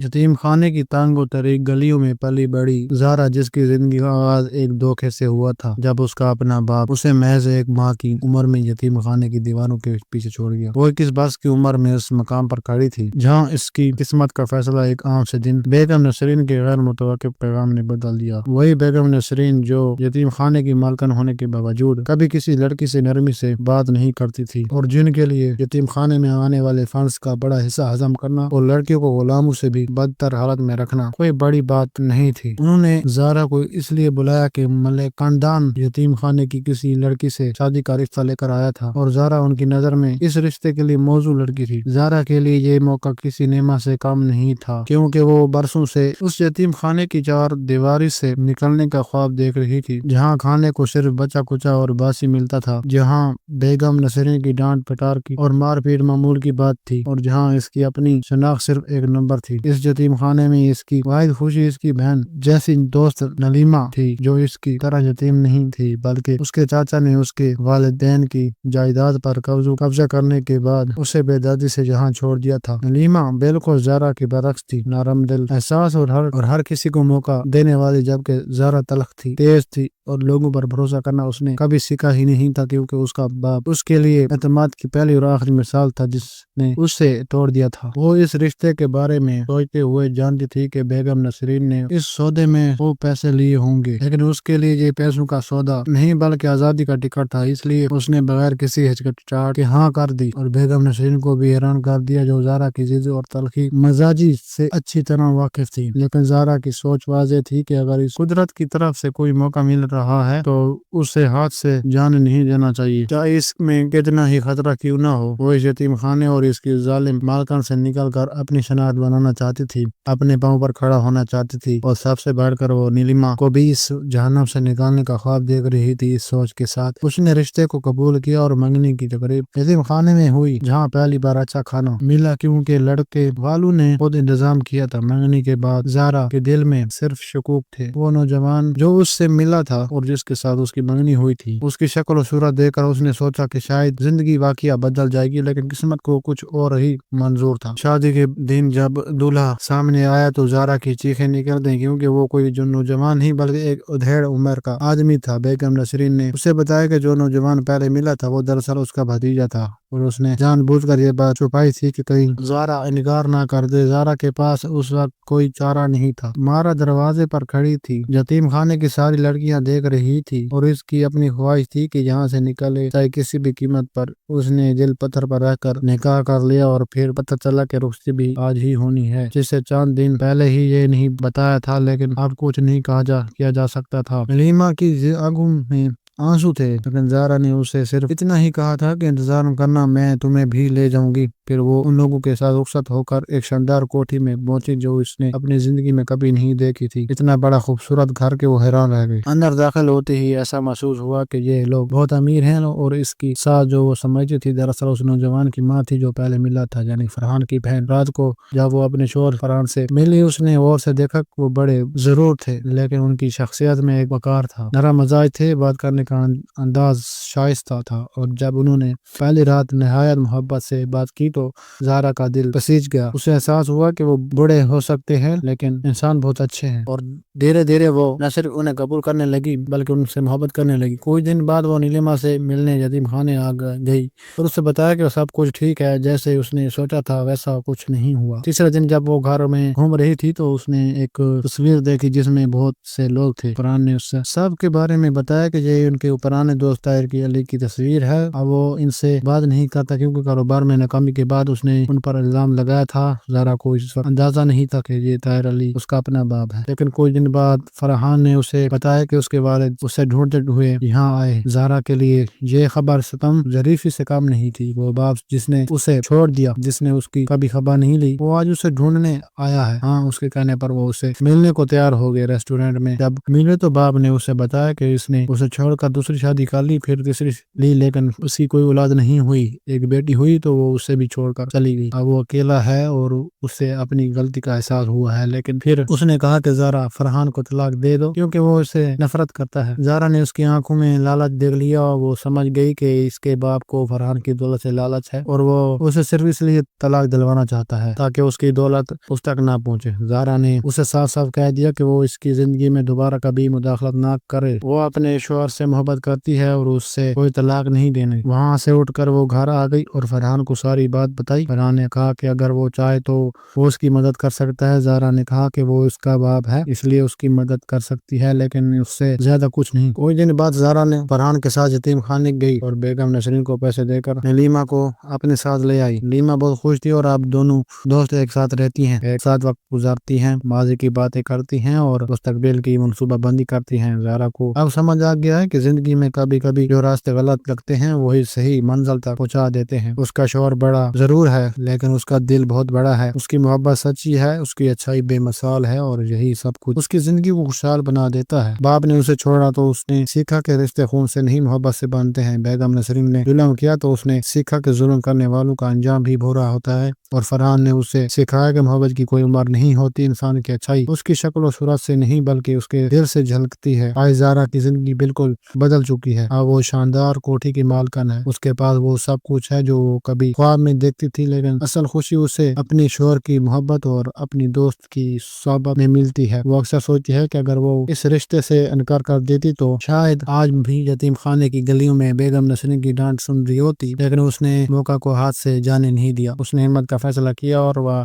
यतीम खाने की तंग और तरीक गलियों में पली बड़ी ज़ारा, जिसकी जिंदगी का आगाज एक धोखे से हुआ था, जब उसका अपना बाप उसे महज एक माह की उम्र में यतीम खाने की दीवारों के पीछे छोड़ गया। वो 21 बरस की उम्र में उस मकाम पर खड़ी थी जहाँ इसकी किस्मत का फैसला एक आम से दिन बेगम नसरीन के गैर मुतवक्किफ पैगाम ने बदल दिया। वही बेगम नसरीन जो यतीम खाने की मालकन होने के बावजूद कभी किसी लड़की से नरमी से बात नहीं करती थी, और जिनके लिए यतीम खाने में आने वाले फंड्स का बड़ा हिस्सा हजम करना और लड़कियों को गुलामों से भी बदतर हालत में रखना कोई बड़ी बात नहीं थी। उन्होंने ज़ारा को इसलिए बुलाया कि मलिक खानदान यतीम खाने की किसी लड़की से शादी का रिश्ता लेकर आया था, और ज़ारा उनकी नजर में इस रिश्ते के लिए मौजू लड़की थी। ज़ारा के लिए ये मौका किसी नेमा से कम नहीं था, क्योंकि वो बरसों से उस यतीम खाने की चार दीवारी से निकलने का ख्वाब देख रही थी, जहाँ खाने को सिर्फ बचा कुचा और बासी मिलता था, जहाँ बेगम नसरीन की डांट पटार की और मारपीट मामूल की बात थी, और जहाँ इसकी अपनी शनाख्त सिर्फ एक नंबर थी। इस यतीम खाने में इसकी वाहिद खुशी इसकी बहन जैसी दोस्त नलीमा थी, जो इसकी तरह यतीम नहीं थी, बल्कि उसके चाचा ने उसके वालिदैन की जायदाद पर कब्जा करने के बाद उसे बेदर्दी से जहाँ छोड़ दिया था। नलीमा बिल्कुल ज़ारा की बरक्स थी, नरम दिल, एहसास और हर किसी को मौका देने वाली, जबकि ज़ारा तलख थी, तेज थी और लोगों पर भरोसा करना उसने कभी सीखा ही नहीं था, क्योंकि उसका बाप उसके लिए एतमाद की पहली और आखिरी मिसाल था जिसने उससे तोड़ दिया था। वो इस रिश्ते के बारे में सोचते हुए जानती थी कि बेगम नसरीन ने इस सौदे में वो पैसे लिए होंगे, लेकिन उसके लिए ये पैसों का सौदा नहीं बल्कि आजादी का टिकट था। इसलिए उसने बगैर किसी हिचकिचाहट के हाँ कर दी, और बेगम नसरीन को भी हैरान कर दिया, जो ज़ारा की जिद और तलखी मजाजी से अच्छी तरह वाकिफ थी। लेकिन ज़ारा की सोच वाज़ेह थी कि अगर इस कुदरत की तरफ से कोई मौका मिल रहा है तो उसे हाथ से जाने नहीं देना चाहिए, चाहे इसमें कितना ही खतरा क्यों ना हो। वो इस यतीम खाने और इसकी जालिम मालकन से निकल कर अपनी शनाख्त बनाना चाहती थी, अपने पाँव पर खड़ा होना चाहती थी, और सबसे बढ़कर वो नीलिमा को भी इस जहन्नम से निकालने का ख्वाब देख रही थी। इस सोच के साथ उसने रिश्ते को कबूल किया और मंगनी की तकरीब यतीम खाने में हुई, जहाँ पहली बार अच्छा खाना मिला, क्योंकि लड़के वालों ने खुद इंतजाम किया था। मंगनी के बाद ज़ारा के दिल में सिर्फ शकूक थे। वो नौजवान जो उससे मिला था और जिसके साथ उसकी मंगनी हुई थी, उसकी शक्ल और सूरत देखकर उसने सोचा कि शायद जिंदगी वाकया बदल जाएगी, लेकिन किस्मत को कुछ और ही मंजूर था। शादी के दिन जब दूल्हा सामने आया तो ज़ारा की चीखें निकल गईं, क्योंकि वो कोई जो नौजवान नहीं बल्कि एक उधेड़ उम्र का आदमी था। बेगम नसरीन ने उसे बताया कि जो नौजवान पहले मिला था वो दरअसल उसका भतीजा था, और उसने जानबूझकर ये बात छुपाई थी कि कहीं ज़ारा इनकार ना कर दे। ज़ारा के पास उस वक्त कोई चारा नहीं था। मारा दरवाजे पर खड़ी थी, यतीम खाने की सारी लड़कियां देख रही थी, और इसकी अपनी ख्वाहिश थी कि यहाँ से निकले चाहे किसी भी कीमत पर। उसने दिल पत्थर पर रखकर निकाह कर लिया, और फिर पता चला कि रुखसती भी आज ही होनी है, जिसे चंद दिन पहले ही ये नहीं बताया था, लेकिन अब कुछ नहीं किया जा सकता था। नीलिमा की आंखों में आंसू थे, लेकिन ज़ारा ने उसे सिर्फ इतना ही कहा था कि इंतजार करना, मैं तुम्हें भी ले जाऊंगी। फिर वो उन लोगों के साथ रुखसत होकर एक शानदार कोठी में पहुंची जो इसने अपनी जिंदगी में कभी नहीं देखी थी। इतना बड़ा खूबसूरत घर के वो हैरान रह गई। अंदर दाखिल होते ही ऐसा महसूस हुआ कि ये लोग बहुत अमीर हैं, और इसकी सास जो वो समझती थी दरअसल उस नौजवान की माँ थी जो पहले मिला था, यानी फरहान की बहन। रात को जब वो अपने शोहर फरहान से मिली, उसने और से देखा वो बड़े जरूर थे, लेकिन उनकी शख्सियत में एक वकार था, नरम मजाज थे, बात करने का अंदाज शाइस्ता था, और जब उन्होंने पहली रात नहायत मोहब्बत से बात की तो ज़ारा का दिल पसीज गया। उसे एहसास हुआ कि वो बूढ़े हो सकते हैं लेकिन इंसान बहुत अच्छे हैं, और धीरे धीरे वो न सिर्फ उन्हें कबूल करने लगी बल्कि उनसे मोहब्बत करने लगी। कुछ दिन बाद वो नीलिमा से मिलने यतीम खाने आ गई, और उससे बताया कि सब कुछ ठीक है, जैसे उसने सोचा था वैसा कुछ नहीं हुआ। तीसरे दिन जब वो घर में घूम रही थी तो उसने एक तस्वीर देखी जिसमें बहुत से लोग थे। फरहान ने उससे सब के बारे में बताया कि ये उनके पुराने दोस्त ताहिर की अली की तस्वीर है। अब वो इनसे बात नहीं करता क्योंकि कारोबार में नाकामी के बाद उसने उन पर इल्जाम लगाया था। ज़ारा को इस वक्त अंदाजा नहीं था कि ये ताहिर अली उसका अपना बाप है, लेकिन कुछ दिन बाद फरहान ने उसे बताया कि उसके वालिद उसे ढूंढते हुए यहाँ आए। ज़ारा के लिए ये खबर सितम जरीफी से कम नहीं थी। वो बाप जिसने उसे छोड़ दिया, जिसने उसकी कभी खबर नहीं ली, वो आज उसे ढूंढने आया है। हाँ, उसके कहने पर वो उसे मिलने को तैयार हो गए। रेस्टोरेंट में जब मिले तो बाप ने उसे बताया कि इसने उसे छोड़कर दूसरी शादी कर ली, फिर तीसरी ली, लेकिन उसकी कोई औलाद नहीं हुई। एक बेटी हुई तो वो उससे भी چھوڑ کر چلی گئی۔ اب وہ اکیلا ہے اور اسے اپنی غلطی کا احساس ہوا ہے، لیکن پھر اس نے کہا کہ زارا فرحان کو طلاق دے دو کیونکہ وہ اسے نفرت کرتا ہے۔ زارا نے اس کی آنکھوں میں لالچ دیکھ لیا اور وہ سمجھ گئی کہ اس کے باپ کو فرحان کی دولت سے لالچ ہے اور وہ اسے صرف اس لیے طلاق دلوانا چاہتا ہے تاکہ اس کی دولت اس تک نہ پہنچے۔ زارا نے اسے صاف صاف کہہ دیا کہ وہ اس کی زندگی میں دوبارہ کبھی مداخلت نہ کرے۔ وہ اپنے شوہر سے محبت کرتی ہے اور اس سے کوئی طلاق نہیں دینے۔ وہاں سے اٹھ کر وہ گھر آ گئی اور فرحان کو ساری بات بتائی۔ فرحان نے کہا کہ اگر وہ چاہے تو وہ اس کی مدد کر سکتا ہے۔ زارا نے کہا کہ وہ اس کا باپ ہے اس لیے اس کی مدد کر سکتی ہے لیکن اس سے زیادہ کچھ نہیں۔ کوئی دن بعد زارا نے فرحان کے ساتھ یتیم خانے گئی اور بیگم نسرین کو پیسے دے کر لیما کو اپنے ساتھ لے آئی۔ لیما بہت خوش تھی اور اب دونوں دوست ایک ساتھ رہتی ہیں، ایک ساتھ وقت گزارتی ہیں، ماضی کی باتیں کرتی ہیں اور مستقبل کی منصوبہ بندی کرتی ہیں۔ زارا کو اب سمجھ آ گیا ہے کہ زندگی میں کبھی کبھی جو راستے غلط لگتے ہیں وہی صحیح منزل تک پہنچا دیتے ہیں۔ اس کا شوہر بڑا ضرور ہے لیکن اس کا دل بہت بڑا ہے، اس کی محبت سچی ہے، اس کی اچھائی بے مثال ہے اور یہی سب کچھ اس کی زندگی کو خوشحال بنا دیتا ہے۔ باپ نے اسے چھوڑا تو اس نے سیکھا کہ رشتے خون سے نہیں محبت سے بنتے ہیں۔ بیگم نسرین نے ظلم کیا تو اس نے سیکھا کہ ظلم کرنے والوں کا انجام بھی برا ہوتا ہے، اور فرحان نے اسے سکھایا کہ محبت کی کوئی عمر نہیں ہوتی، انسان کی اچھائی اس کی شکل و صورت سے نہیں بلکہ اس کے دل سے جھلکتی ہے۔ آج زارا کی زندگی بالکل بدل چکی ہے، اب وہ شاندار کوٹھی کی مالکن ہے، اس کے پاس وہ سب کچھ ہے جو وہ کبھی خواب میں دیکھتی تھی، لیکن اصل خوشی اسے اپنی شوہر کی محبت اور اپنی دوست کی صحبت میں ملتی ہے۔ وہ اکثر سوچتی ہے کہ اگر وہ اس رشتے سے انکار کر دیتی تو شاید آج بھی یتیم خانے کی گلیوں میں بیگم نسرین کی ڈانٹ سن رہی ہوتی، لیکن اس نے موقع کو ہاتھ سے جانے نہیں دیا۔ اس نے ہمت کا فیصلہ کیا اور وہ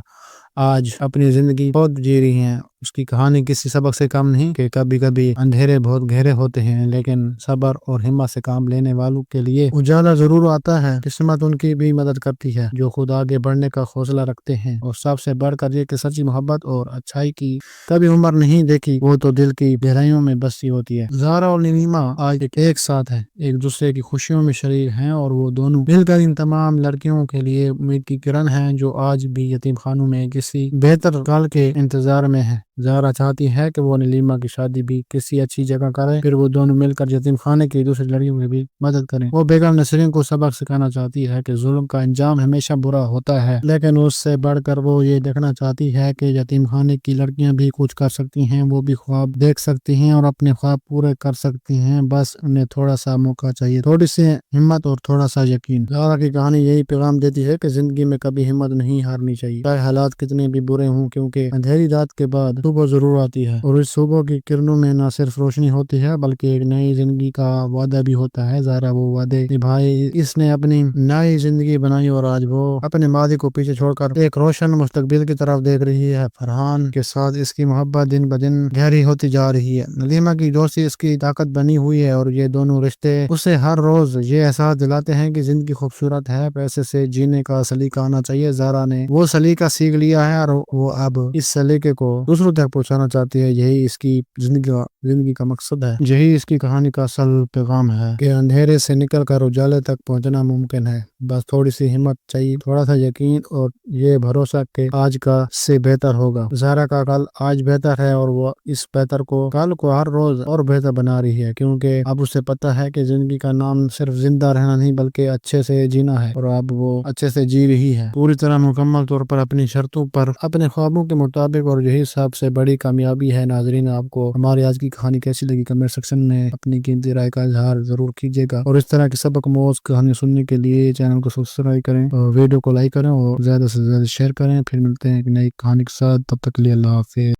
آج اپنی زندگی خود جی رہی ہیں۔ اس کی کہانی کسی سبق سے کم نہیں کہ کبھی کبھی اندھیرے بہت گہرے ہوتے ہیں لیکن صبر اور ہمت سے کام لینے والوں کے لیے اجالا ضرور آتا ہے۔ قسمت ان کی بھی مدد کرتی ہے جو خود آگے بڑھنے کا حوصلہ رکھتے ہیں، اور سب سے بڑھ کر یہ کہ سچی محبت اور اچھائی کی کبھی عمر نہیں دیکھی، وہ تو دل کی گہرائیوں میں بسی ہوتی ہے۔ زارا اور نیما آج ایک ساتھ ہیں، ایک دوسرے کی خوشیوں میں شریک ہیں اور وہ دونوں مل کر ان تمام لڑکیوں کے لیے امید کی کرن ہیں جو آج بھی یتیم خانوں میں کسی بہتر کل کے انتظار میں ہیں۔ زارا چاہتی ہے کہ وہ نیما کی شادی بھی کسی اچھی جگہ کرے، پھر وہ دونوں مل کر یتیم خانے کی دوسری لڑکیوں کی بھی مدد کریں۔ وہ بیگم نسرین کو سبق سکھانا چاہتی ہے کہ ظلم کا انجام ہمیشہ برا ہوتا ہے، لیکن اس سے بڑھ کر وہ یہ دیکھنا چاہتی ہے کہ یتیم خانے کی لڑکیاں بھی کچھ کر سکتی ہیں، وہ بھی خواب دیکھ سکتی ہیں اور اپنے خواب پورے کر سکتی ہیں، بس انہیں تھوڑا سا موقع چاہیے، تھوڑی سی ہمت اور تھوڑا سا یقین۔ زارا کی کہانی یہی پیغام دیتی ہے کہ زندگی میں کبھی ہمت نہیں ہارنی چاہیے، چاہے حالات کتنے بھی برے ہوں، کیونکہ اندھیری رات کے بعد صبح ضرور آتی ہے، اور اس صبح کی کرنوں میں نہ صرف روشنی ہوتی ہے بلکہ ایک نئی زندگی کا وعدہ بھی ہوتا ہے۔ زارا وہ وعدے نبھائے، اس نے اپنی نئی زندگی بنائی اور آج وہ اپنے ماضی کو پیچھے چھوڑ کر ایک روشن مستقبل کی طرف دیکھ رہی ہے۔ فرحان کے ساتھ اس کی محبت دن بدن گہری ہوتی جا رہی ہے، نلیما کی دوستی اس کی طاقت بنی ہوئی ہے، اور یہ دونوں رشتے اسے ہر روز یہ احساس دلاتے ہیں کہ زندگی خوبصورت ہے، پیسے سے جینے کا سلیقہ آنا چاہیے۔ زارا نے وہ سلیقہ سیکھ لیا ہے اور وہ اب اس سلیقے کو دوسروں تک پہنچانا چاہتی ہے، یہی اس کی زندگی کا مقصد ہے، یہی اس کی کہانی کا اصل پیغام ہے کہ اندھیرے سے نکل کر اجالے تک پہنچنا ممکن ہے، بس تھوڑی سی ہمت چاہیے، تھوڑا سا یقین اور یہ بھروسہ کہ آج کا سے بہتر ہوگا۔ زارا کا کل آج بہتر ہے اور وہ اس بہتر کو کل کو ہر روز اور بہتر بنا رہی ہے، کیونکہ اب اسے پتا ہے کہ زندگی کا نام صرف زندہ رہنا نہیں بلکہ اچھے سے جینا ہے، اور اب وہ اچھے سے جی رہی ہے، پوری طرح مکمل طور پر اپنی شرطوں پر، اپنے خوابوں کے مطابق، اور یہی سب سے بڑی کامیابی ہے۔ ناظرین، آپ کو ہماری آج کی کہانی کیسی لگی کمنٹ سیکشن میں اپنی قیمتی رائے کا اظہار ضرور کیجیے گا، اور اس طرح کی سبق موز کہانی سننے کے لیے چینل کو سبسکرائب کریں اور ویڈیو کو لائک کریں اور زیادہ سے زیادہ شیئر کریں۔ پھر ملتے ہیں ایک نئی کہانی کے ساتھ، تب تک کے لیے اللہ حافظ۔